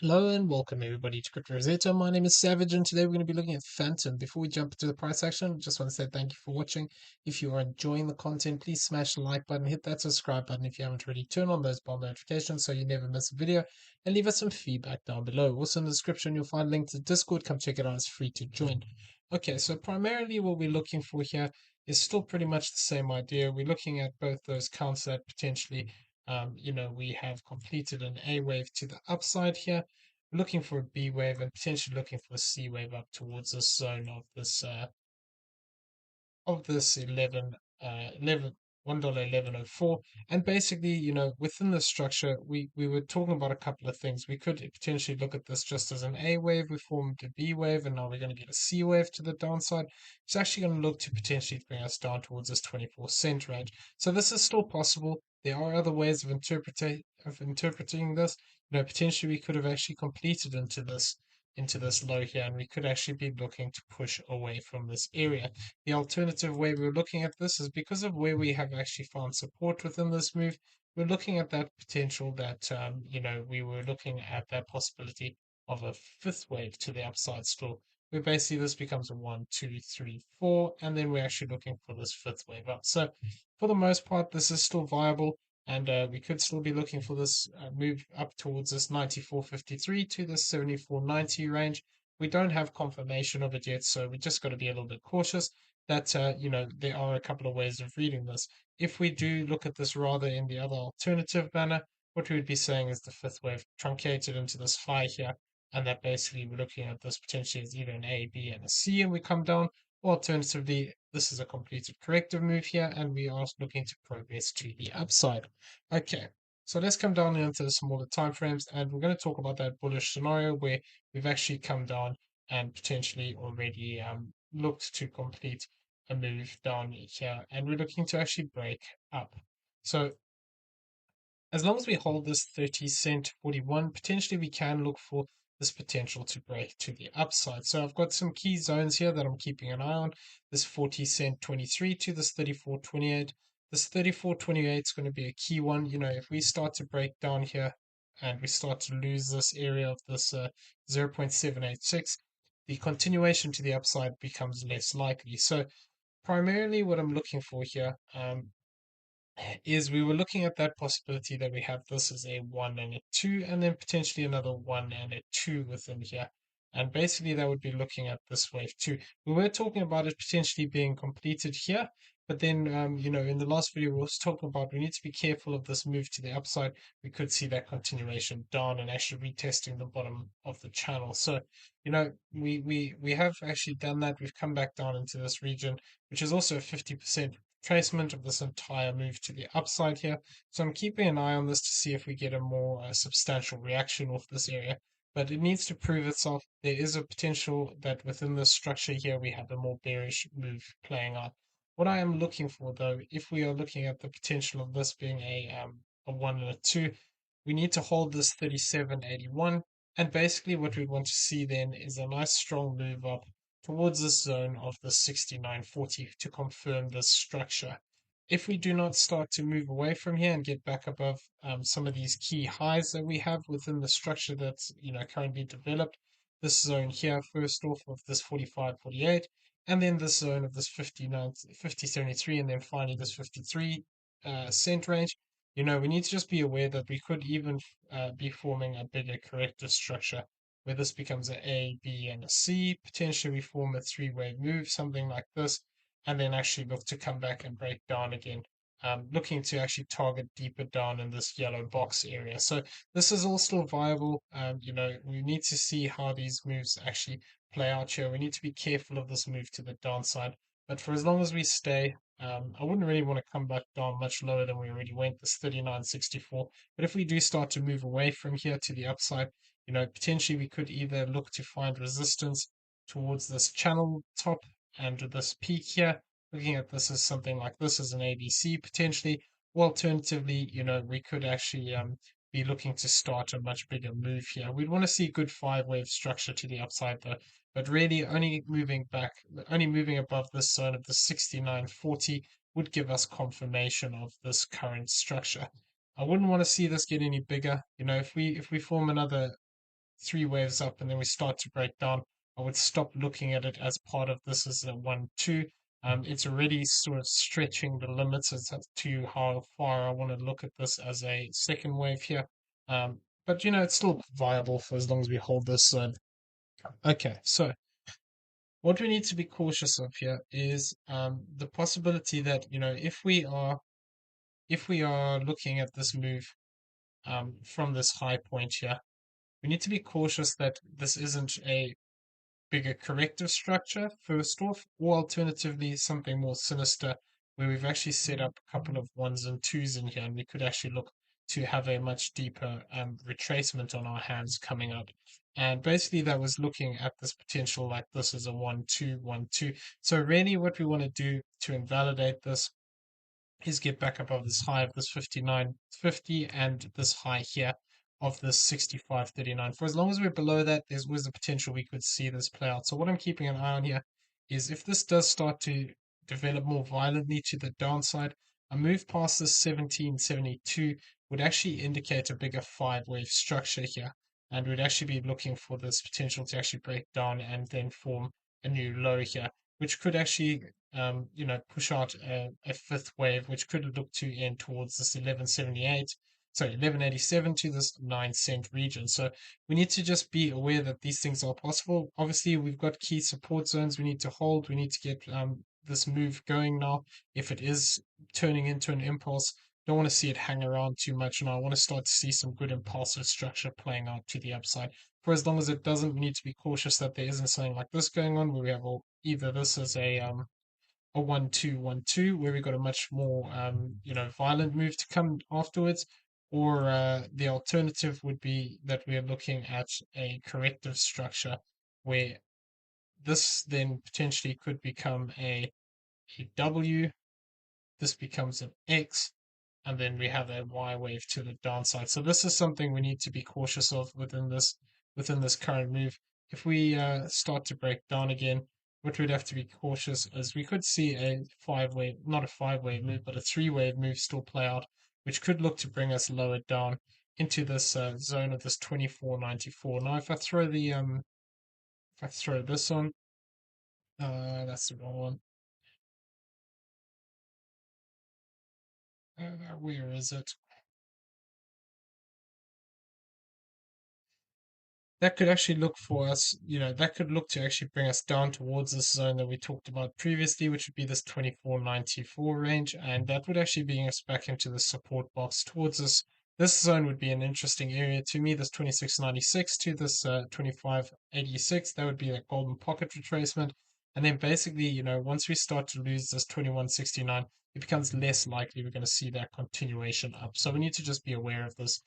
Hello and welcome everybody to Crypto Rosetta. My name is Savage and today we're going to be looking at Phantom. Before we jump into the price action, just want to say thank you for watching. If you are enjoying the content, please smash the like button, hit that subscribe button if you haven't already, turn on those bell notifications so you never miss a video, and leave us some feedback down below. Also in the description you'll find a link to Discord, come check it out, it's free to join. Okay, so primarily what we're looking for here is still pretty much the same idea. We're looking at both those counts that potentially we have completed an A wave to the upside here, looking for a B wave and potentially looking for a C wave up towards this zone of this 11 $1.1104. And basically, within the structure, we were talking about a couple of things. We could potentially look at this just as an A wave. We formed a B wave, and now we're going to get a C wave to the downside. It's actually going to look to potentially bring us down towards this 24-cent range. So this is still possible. There are other ways of interpreting this. Potentially we could have actually completed into this low here, and we could actually be looking to push away from this area. The alternative way we're looking at this is because of where we have actually found support within this move. We're looking at that potential that, we were looking at that possibility of a fifth wave to the upside still, where basically this becomes a one, two, three, four, and then we're actually looking for this fifth wave up. So, for the most part, this is still viable, and we could still be looking for this move up towards this 94.53 to the 74.90 range. We don't have confirmation of it yet, so we just got to be a little bit cautious that there are a couple of ways of reading this. If we do look at this rather in the other alternative manner, what we would be saying is the fifth wave truncated into this high here, and that basically we're looking at this potentially as either an A, B, and a C, and we come down. Or alternatively, this is a completed corrective move here, and we are looking to progress to the upside. Okay, so let's come down into the smaller time frames, and we're going to talk about that bullish scenario where we've actually come down and potentially already looked to complete a move down here, and we're looking to actually break up. So as long as we hold this 30-cent 41, potentially we can look for this potential to break to the upside. So I've got some key zones here that I'm keeping an eye on. This 40-cent 23 to this 34.28. This 34.28 is going to be a key one. If we start to break down here and we start to lose this area of this 0.786, the continuation to the upside becomes less likely. So primarily what I'm looking for here is we were looking at that possibility that we have this as a 1 and a 2, and then potentially another 1 and a 2 within here. And basically, that would be looking at this wave 2. We were talking about it potentially being completed here, but then, in the last video, we were also talking about we need to be careful of this move to the upside. We could see that continuation down and actually retesting the bottom of the channel. So, we have actually done that. We've come back down into this region, which is also a 50% tracement of this entire move to the upside here. So I'm keeping an eye on this to see if we get a more substantial reaction off this area. But it needs to prove itself. There is a potential that within this structure here we have a more bearish move playing out. What I am looking for, though, if we are looking at the potential of this being a 1 and a 2, we need to hold this 37.81. And basically what we want to see then is a nice strong move up towards this zone of the 69.40 to confirm this structure. If we do not start to move away from here and get back above some of these key highs that we have within the structure that's currently developed, this zone here first off of this 45.48, and then this zone of this 59 50.73, and then finally this 53 cent range. We need to just be aware that we could even be forming a bigger corrective structure where this becomes a A, B, and a C. Potentially we form a three-way move, something like this, and then actually look to come back and break down again, looking to actually target deeper down in this yellow box area. So this is all still viable. We need to see how these moves actually play out here. We need to be careful of this move to the downside. But for as long as we stay, I wouldn't really want to come back down much lower than we already went, this 39.64. But if we do start to move away from here to the upside, potentially we could either look to find resistance towards this channel top and this peak here. Looking at this as something like this as an ABC potentially, or alternatively, we could actually be looking to start a much bigger move here. We'd want to see a good five-wave structure to the upside though, but really only moving above this zone of the 69.40 would give us confirmation of this current structure. I wouldn't want to see this get any bigger. If we form another three waves up and then we start to break down, I would stop looking at it as part of this as a 1-2. It's already sort of stretching the limits as to how far I want to look at this as a second wave here. But it's still viable for as long as we hold this zone. Okay, so what we need to be cautious of here is the possibility that if we are looking at this move from this high point here, we need to be cautious that this isn't a bigger corrective structure first off, or alternatively something more sinister where we've actually set up a couple of ones and twos in here, and we could actually look to have a much deeper retracement on our hands coming up. And basically, that was looking at this potential like this is a 1-2, 1-2. So, really, what we want to do to invalidate this is get back above this high of this 59.50 and this high here of this 65.39. For as long as we're below that, there's always the potential we could see this play out. So what I'm keeping an eye on here is if this does start to develop more violently to the downside, a move past this 1772 would actually indicate a bigger five-wave structure here. And we'd actually be looking for this potential to actually break down and then form a new low here, which could actually push out a fifth wave, which could look to end towards this 1178, sorry, 1187 to this 9 cent region. So we need to just be aware that these things are possible. Obviously, we've got key support zones we need to hold. We need to get this move going now. If it is turning into an impulse, don't want to see it hang around too much. And I want to start to see some good impulsive structure playing out to the upside. For as long as it doesn't, we need to be cautious that there isn't something like this going on where we have either this as a 1-2-1-2 where we got a much more violent move to come afterwards, or the alternative would be that we are looking at a corrective structure where this then potentially could become a W, this becomes an X, and then we have a Y wave to the downside. So this is something we need to be cautious of within this current move. If we start to break down again, what we'd have to be cautious is we could see a five-wave, not a five-wave move, but a three-wave move still play out, which could look to bring us lower down into this zone of this 24.94. Now, if I throw this on, that's the wrong one. Where is it? That could actually look for us, that could look to actually bring us down towards this zone that we talked about previously, which would be this 24.94 range, and that would actually bring us back into the support box towards us. This zone would be an interesting area to me, this 26.96 to this 25.86. That would be a golden pocket retracement. And then basically, once we start to lose this 21.69, it becomes less likely we're going to see that continuation up. So we need to just be aware of this.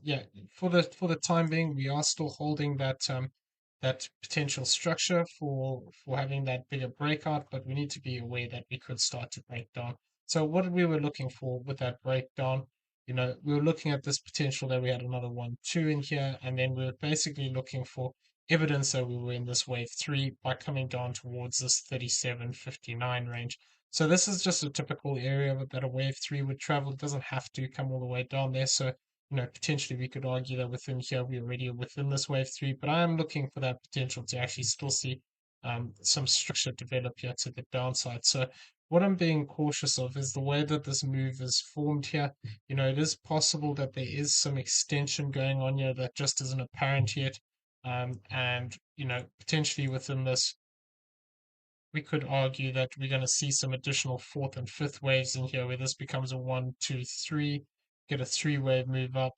Yeah, for the time being, we are still holding that potential structure for having that bigger breakout, but we need to be aware that we could start to break down. So what we were looking for with that breakdown, we were looking at this potential that we had another 1-2 in here, and then we were basically looking for evidence that we were in this wave three by coming down towards this 37.59 range. So this is just a typical area that a wave three would travel. It doesn't have to come all the way down there. So potentially we could argue that within here we're already within this wave three, but I am looking for that potential to actually still see some structure develop here to the downside. So what I'm being cautious of is the way that this move is formed here. It is possible that there is some extension going on here that just isn't apparent yet. And potentially within this, we could argue that we're going to see some additional fourth and fifth waves in here where this becomes a 1-2-3, get a three-wave move up,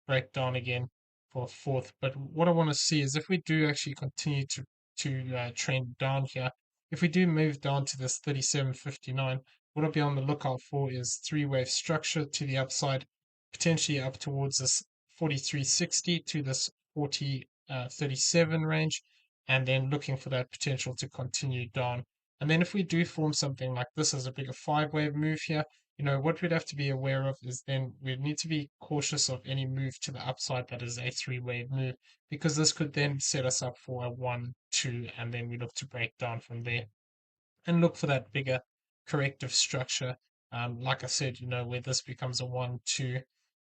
break down again for a fourth. But what I want to see is if we do actually continue to trend down here, if we do move down to this 37.59, what I'll be on the lookout for is three-wave structure to the upside, potentially up towards this 43.60 to this 40.37 range, and then looking for that potential to continue down. And then if we do form something like this as a bigger five-wave move here, what we'd have to be aware of is then we'd need to be cautious of any move to the upside that is a three-wave move, because this could then set us up for a 1-2, and then we look to break down from there and look for that bigger corrective structure. Like I said, where this becomes a 1-2,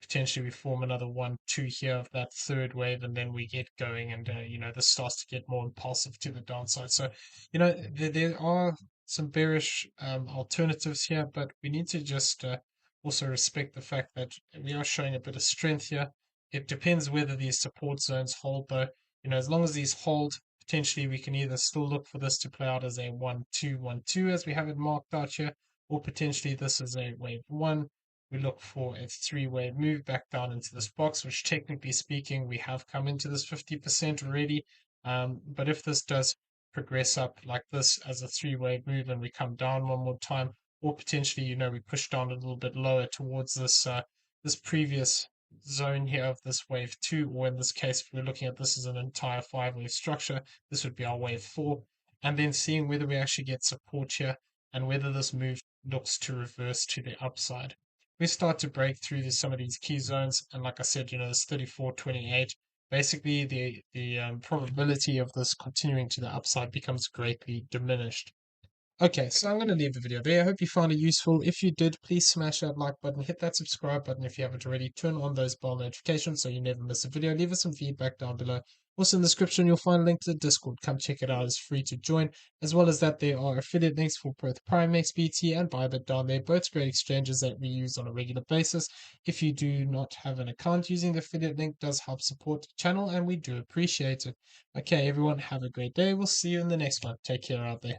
potentially we form another 1, 2 here of that third wave, and then we get going, and this starts to get more impulsive to the downside. So there are some bearish alternatives here, but we need to just also respect the fact that we are showing a bit of strength here. It depends whether these support zones hold, though. As long as these hold, potentially we can either still look for this to play out as a 1, 2, 1, 2 as we have it marked out here, or potentially this is a wave 1. We look for a 3-wave move back down into this box, which technically speaking, we have come into this 50% already. But if this does progress up like this as a 3-wave move and we come down one more time, or potentially, we push down a little bit lower towards this previous zone here of this wave 2, or in this case, if we're looking at this as an entire 5-wave structure, this would be our wave 4, and then seeing whether we actually get support here and whether this move looks to reverse to the upside. We start to break through some of these key zones, and like I said, this 34.28, basically the probability of this continuing to the upside becomes greatly diminished. Okay, so I'm going to leave the video there. I hope you found it useful. If you did, please smash that like button, hit that subscribe button if you haven't already, turn on those bell notifications so you never miss a video. Leave us some feedback down below. Also in the description, you'll find a link to the Discord. Come check it out. It's free to join. As well as that, there are affiliate links for both Primex, BT, and BYBIT down there. Both great exchanges that we use on a regular basis. If you do not have an account, using the affiliate link does help support the channel, and we do appreciate it. Okay, everyone, have a great day. We'll see you in the next one. Take care out there.